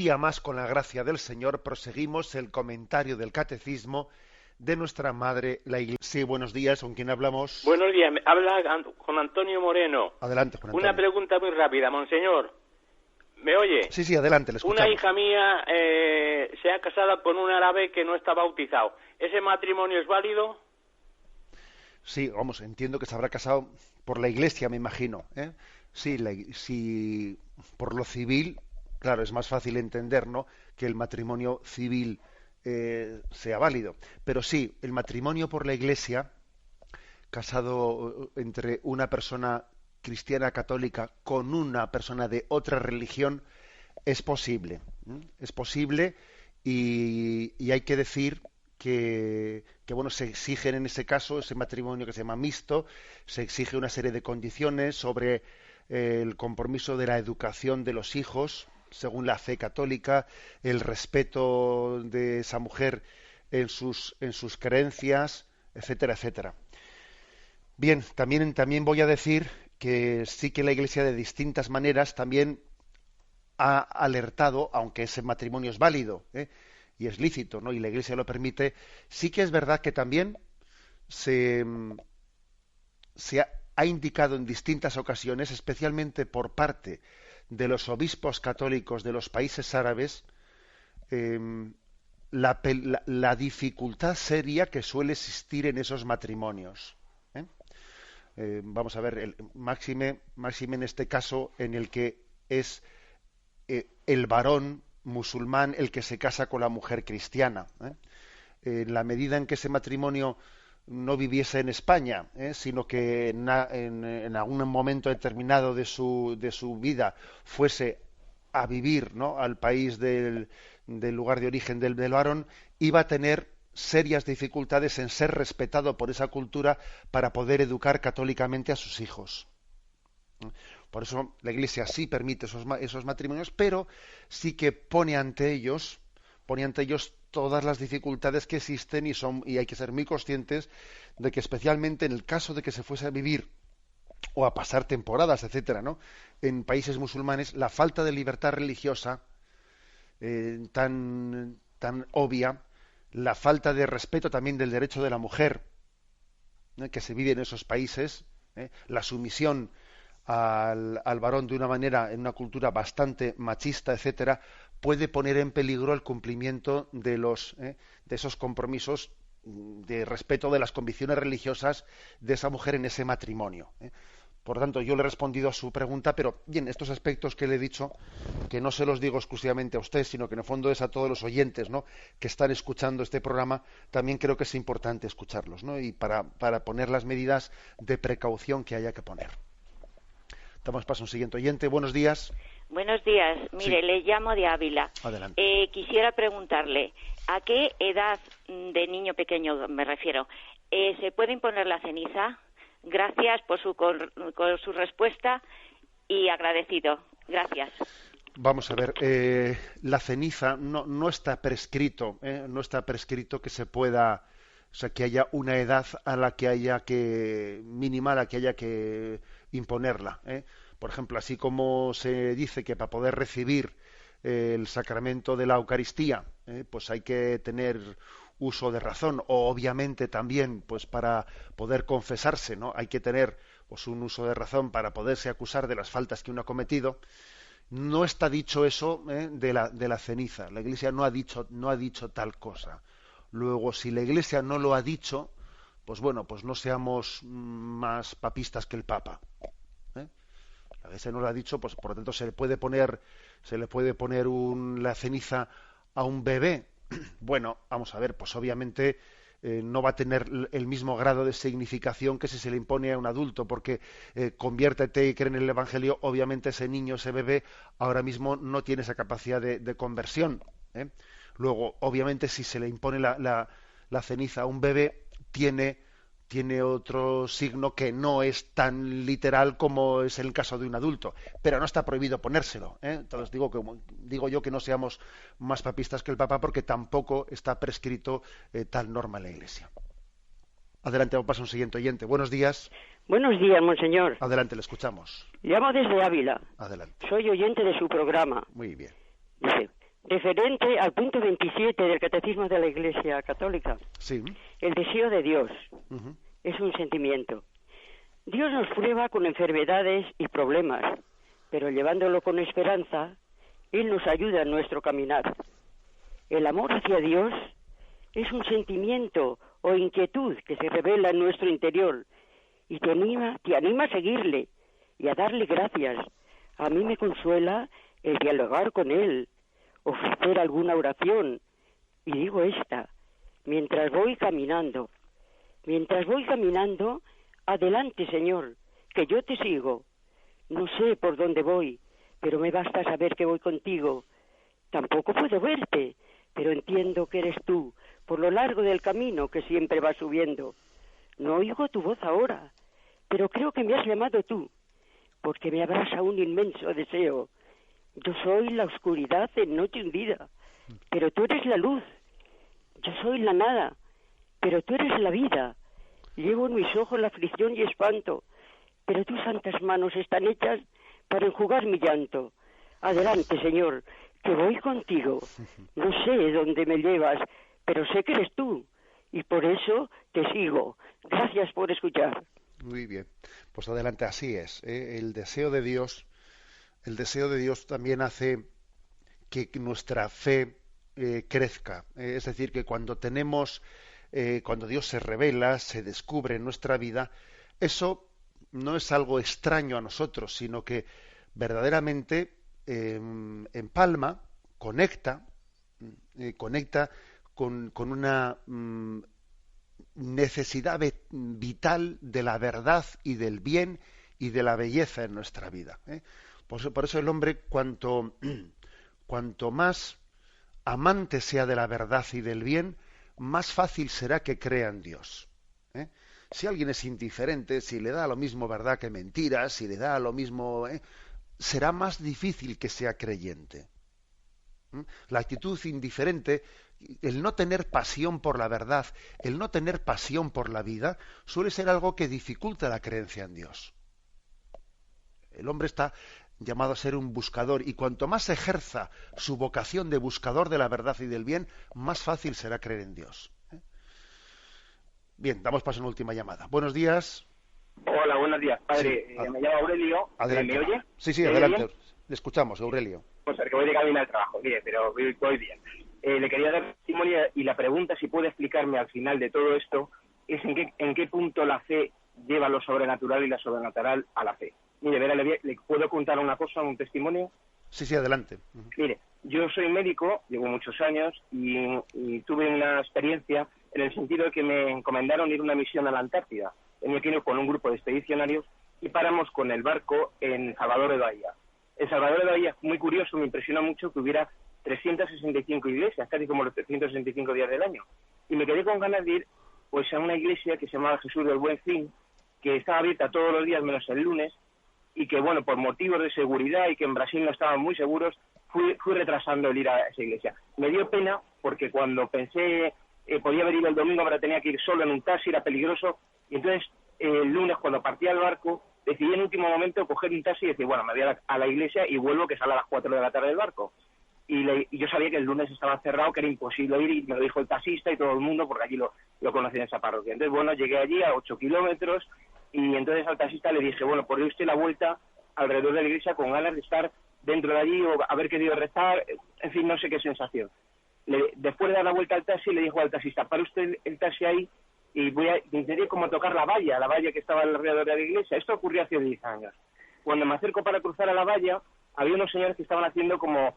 día más, con la gracia del Señor, proseguimos el comentario del Catecismo de nuestra Madre, la Iglesia. Sí, buenos días, ¿con quién hablamos? Buenos días, habla con Antonio Moreno. Adelante, Juan Antonio. Una pregunta muy rápida, monseñor. ¿Me oye? Sí, adelante, le escuchamos. Una hija mía se ha casado con un árabe que no está bautizado. ¿Ese matrimonio es válido? Sí, vamos, entiendo que se habrá casado por la Iglesia, me imagino, ¿eh? Sí, sí, por lo civil, claro, es más fácil entender, ¿no?, que el matrimonio civil sea válido. Pero sí, el matrimonio por la Iglesia, casado entre una persona cristiana católica con una persona de otra religión, es posible. Es posible y hay que decir que bueno, se exigen en ese caso, ese matrimonio que se llama mixto, se exige una serie de condiciones sobre el compromiso de la educación de los hijos según la fe católica, el respeto de esa mujer en sus creencias, etcétera, etcétera. Bien, también voy a decir que sí que la Iglesia de distintas maneras también ha alertado, aunque ese matrimonio es válido, y es lícito, ¿no?, y la Iglesia lo permite, sí que es verdad que también se ha indicado en distintas ocasiones, especialmente por parte de los obispos católicos de los países árabes, la dificultad seria que suele existir en esos matrimonios. Vamos a ver, máxime en este caso en el que es el varón musulmán el que se casa con la mujer cristiana. En la medida en que ese matrimonio no viviese en España, sino que en algún momento determinado de su vida fuese a vivir, ¿no?, al país del lugar de origen del varón, iba a tener serias dificultades en ser respetado por esa cultura para poder educar católicamente a sus hijos. Por eso la Iglesia sí permite esos matrimonios, pero sí que pone ante ellos todas las dificultades que existen y hay que ser muy conscientes de que, especialmente en el caso de que se fuese a vivir o a pasar temporadas, etcétera, ¿no?, en países musulmanes, la falta de libertad religiosa tan obvia, la falta de respeto también del derecho de la mujer, que se vive en esos países, la sumisión al varón de una manera, en una cultura bastante machista, etcétera, puede poner en peligro el cumplimiento de esos compromisos de respeto de las convicciones religiosas de esa mujer en ese matrimonio. Por tanto, yo le he respondido a su pregunta, pero bien, estos aspectos que le he dicho, que no se los digo exclusivamente a usted, sino que en el fondo es a todos los oyentes, ¿no?, que están escuchando este programa, también creo que es importante escucharlos, ¿no?, y para poner las medidas de precaución que haya que poner. Damos paso a un siguiente oyente. Buenos días. Buenos días. Mire, le llamo de Ávila. Adelante. Quisiera preguntarle, ¿a qué edad de niño pequeño me refiero? ¿Se puede imponer la ceniza? Gracias por su respuesta y agradecido. Gracias. Vamos a ver, la ceniza no está prescrito, no está prescrito que se pueda, o sea, que haya una edad a la que haya que mínima, a la que haya que imponerla. Por ejemplo, así como se dice que para poder recibir el sacramento de la Eucaristía, pues hay que tener uso de razón, o obviamente también, pues para poder confesarse, ¿no?, hay que tener pues un uso de razón para poderse acusar de las faltas que uno ha cometido. No está dicho eso de la ceniza. La Iglesia no ha dicho tal cosa. Luego, si la Iglesia no lo ha dicho, pues bueno, pues no seamos más papistas que el Papa. La Iglesia no lo ha dicho, pues por lo tanto se le puede poner la ceniza a un bebé. Bueno, vamos a ver, pues obviamente no va a tener el mismo grado de significación que si se le impone a un adulto, porque conviértete y cree en el Evangelio, obviamente ese niño, ese bebé, ahora mismo no tiene esa capacidad de conversión. Luego, obviamente, si se le impone la ceniza a un bebé, tiene otro signo que no es tan literal como es el caso de un adulto, pero no está prohibido ponérselo. Entonces digo yo que no seamos más papistas que el Papa, porque tampoco está prescrito tal norma en la Iglesia. Adelante, vamos a pasar a un siguiente oyente. Buenos días. Buenos días, monseñor. Adelante, le escuchamos. Llamo desde Ávila. Adelante. Soy oyente de su programa. Muy bien. Dice, referente al punto 27 del Catecismo de la Iglesia Católica. Sí. El deseo de Dios Ujú. es un sentimiento. Dios nos prueba con enfermedades y problemas, pero llevándolo con esperanza, Él nos ayuda en nuestro caminar. El amor hacia Dios es un sentimiento o inquietud que se revela en nuestro interior y te anima a seguirle y a darle gracias. A mí me consuela el dialogar con Él, ofrecer alguna oración. Y digo esta, mientras voy caminando, adelante, Señor, que yo te sigo. No sé por dónde voy, pero me basta saber que voy contigo. Tampoco puedo verte, pero entiendo que eres tú, por lo largo del camino que siempre vas subiendo. No oigo tu voz ahora, pero creo que me has llamado tú, porque me abraza un inmenso deseo. Yo soy la oscuridad en noche hundida, pero tú eres la luz. Yo soy la nada, pero tú eres la vida. Llevo en mis ojos la aflicción y espanto, pero tus santas manos están hechas para enjugar mi llanto. Adelante, Señor, que voy contigo. No sé dónde me llevas, pero sé que eres tú, y por eso te sigo. Gracias por escuchar. Muy bien. Pues adelante, así es. El deseo de Dios también hace que nuestra fe crezca. Es decir, que cuando cuando Dios se revela, se descubre en nuestra vida, eso no es algo extraño a nosotros, sino que verdaderamente empalma, conecta con una necesidad vital de la verdad y del bien y de la belleza en nuestra vida. Por eso el hombre, cuanto más amante sea de la verdad y del bien, más fácil será que crea en Dios. Si alguien es indiferente, si le da lo mismo verdad que mentira, si le da lo mismo, será más difícil que sea creyente. La actitud indiferente, el no tener pasión por la verdad, el no tener pasión por la vida, suele ser algo que dificulta la creencia en Dios. El hombre está llamado a ser un buscador, y cuanto más ejerza su vocación de buscador de la verdad y del bien, más fácil será creer en Dios. Bien, damos paso a una última llamada. Buenos días. Hola, buenos días, padre. Sí, Me llamo Aurelio. Adelante. ¿Me oye? Sí, ¿Me oye adelante. bien? Le escuchamos, Aurelio. Pues que voy de camino al trabajo, mire, pero voy bien. Le quería dar testimonio, y la pregunta, si puede explicarme al final de todo esto, es en qué punto la fe lleva lo sobrenatural y la sobrenatural a la fe. Mire, verá, ¿le puedo contar una cosa, un testimonio? Sí, adelante. Mire, yo soy médico, llevo muchos años, y tuve una experiencia en el sentido de que me encomendaron ir a una misión a la Antártida. Tenía que ir con un grupo de expedicionarios y paramos con el barco en Salvador de Bahía. En Salvador de Bahía, muy curioso, me impresionó mucho que hubiera 365 iglesias, casi como los 365 días del año. Y me quedé con ganas de ir pues a una iglesia que se llamaba Jesús del Buen Fin, que estaba abierta todos los días menos el lunes, y que, bueno, por motivos de seguridad y que en Brasil no estaban muy seguros, fui retrasando el ir a esa iglesia. Me dio pena porque cuando pensé podía haber ido el domingo, pero tenía que ir solo en un taxi, era peligroso, y entonces el lunes, cuando partía el barco, decidí en último momento coger un taxi y decir, bueno, me voy a la iglesia y vuelvo, que sale a las 4 de la tarde del barco. Y yo sabía que el lunes estaba cerrado, que era imposible ir, y me lo dijo el taxista y todo el mundo, porque allí lo conocía en esa parroquia. Entonces, bueno, llegué allí a 8 kilómetros, y entonces al taxista le dije, bueno, pues dé usted la vuelta alrededor de la iglesia con ganas de estar dentro de allí, o haber querido rezar, en fin, no sé qué sensación. Después de dar la vuelta al taxi, le dijo al taxista, para usted el taxi ahí, y intenté como tocar la valla que estaba alrededor de la iglesia. Esto ocurrió hace 10 años. Cuando me acerco para cruzar a la valla, había unos señores que estaban haciendo como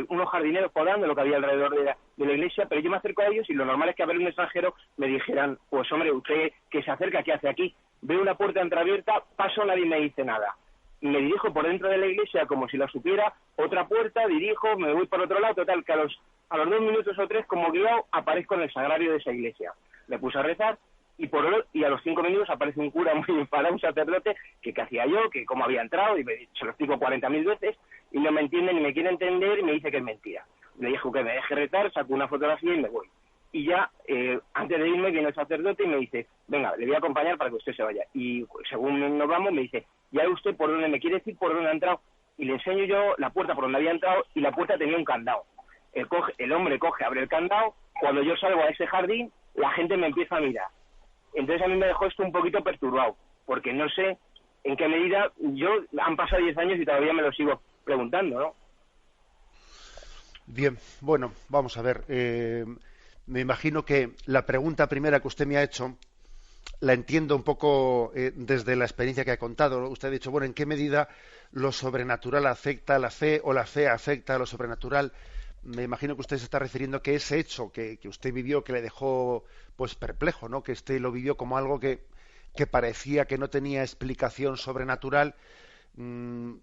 unos jardineros podando lo que había alrededor de la iglesia, pero yo me acerco a ellos y lo normal es que a ver un extranjero me dijeran, pues hombre, usted que se acerca, ¿qué hace aquí? Veo una puerta entreabierta, paso, nadie me dice nada. Me dirijo por dentro de la iglesia como si la supiera, otra puerta, dirijo, me voy por otro lado, total, que a los 2 minutos o 3, como guiado, aparezco en el sagrario de esa iglesia. Me puse a rezar, y a los 5 minutos aparece un cura muy enfadado, un sacerdote, que qué hacía yo, que cómo había entrado, y se lo explico 40.000 veces, y no me entiende ni me quiere entender, y me dice que es mentira. Le dijo que me deje rezar, saco una fotografía y me voy. Y ya, antes de irme, viene el sacerdote y me dice, venga, le voy a acompañar para que usted se vaya. Y según nos vamos, me dice, ya usted por dónde me quiere decir, por dónde ha entrado. Y le enseño yo la puerta por donde había entrado, y la puerta tenía un candado. el hombre coge, abre el candado, cuando yo salgo a ese jardín, la gente me empieza a mirar. Entonces a mí me dejó esto un poquito perturbado, porque no sé en qué medida, han pasado 10 años y todavía me lo sigo preguntando, ¿no? Bien, bueno, vamos a ver. Me imagino que la pregunta primera que usted me ha hecho la entiendo un poco desde la experiencia que ha contado, ¿no? Usted ha dicho, bueno, ¿en qué medida lo sobrenatural afecta a la fe o la fe afecta a lo sobrenatural? Me imagino que usted se está refiriendo que ese hecho que usted vivió, que le dejó pues perplejo, ¿no? Que usted lo vivió como algo que parecía que no tenía explicación sobrenatural, ¿en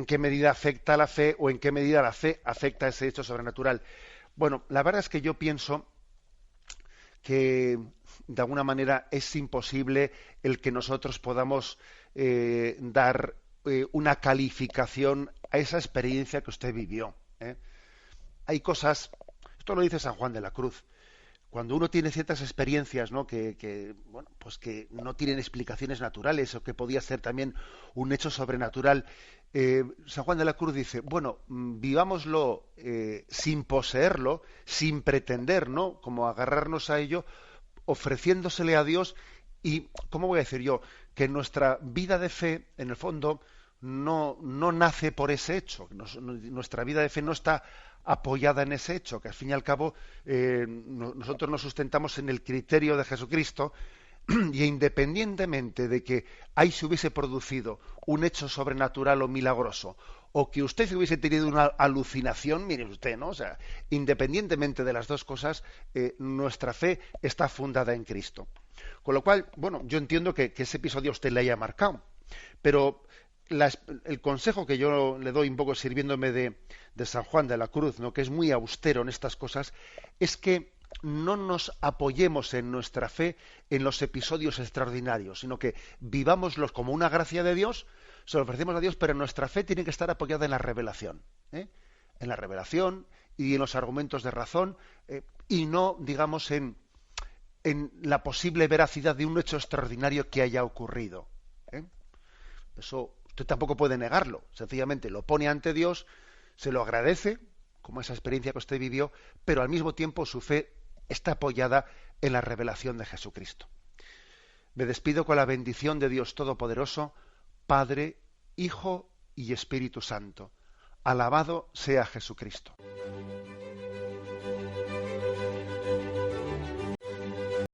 qué medida afecta a la fe o en qué medida la fe afecta a ese hecho sobrenatural? Bueno, la verdad es que yo pienso que de alguna manera es imposible el que nosotros podamos dar una calificación a esa experiencia que usted vivió. Hay cosas, esto lo dice San Juan de la Cruz, cuando uno tiene ciertas experiencias, ¿no? Bueno, pues que no tienen explicaciones naturales o que podía ser también un hecho sobrenatural. San Juan de la Cruz dice, bueno, vivámoslo sin poseerlo, sin pretender, ¿no? Como agarrarnos a ello, ofreciéndosele a Dios y, ¿cómo voy a decir yo? Que nuestra vida de fe, en el fondo, no nace por ese hecho. Nuestra vida de fe no está apoyada en ese hecho, que al fin y al cabo nosotros nos sustentamos en el criterio de Jesucristo, y independientemente de que ahí se hubiese producido un hecho sobrenatural o milagroso, o que usted hubiese tenido una alucinación, mire usted, ¿no? O sea, independientemente de las dos cosas, nuestra fe está fundada en Cristo. Con lo cual, bueno, yo entiendo que ese episodio a usted le haya marcado, pero el consejo que yo le doy, un poco sirviéndome de San Juan de la Cruz, ¿no? Que es muy austero en estas cosas, es que no nos apoyemos en nuestra fe en los episodios extraordinarios, sino que vivámoslos como una gracia de Dios, se lo ofrecemos a Dios, pero nuestra fe tiene que estar apoyada en la revelación, en la revelación y en los argumentos de razón, y no, digamos, en la posible veracidad de un hecho extraordinario que haya ocurrido. Eso usted tampoco puede negarlo, sencillamente lo pone ante Dios, se lo agradece, como esa experiencia que usted vivió, pero al mismo tiempo su fe está apoyada en la revelación de Jesucristo. Me despido con la bendición de Dios Todopoderoso, Padre, Hijo y Espíritu Santo. Alabado sea Jesucristo.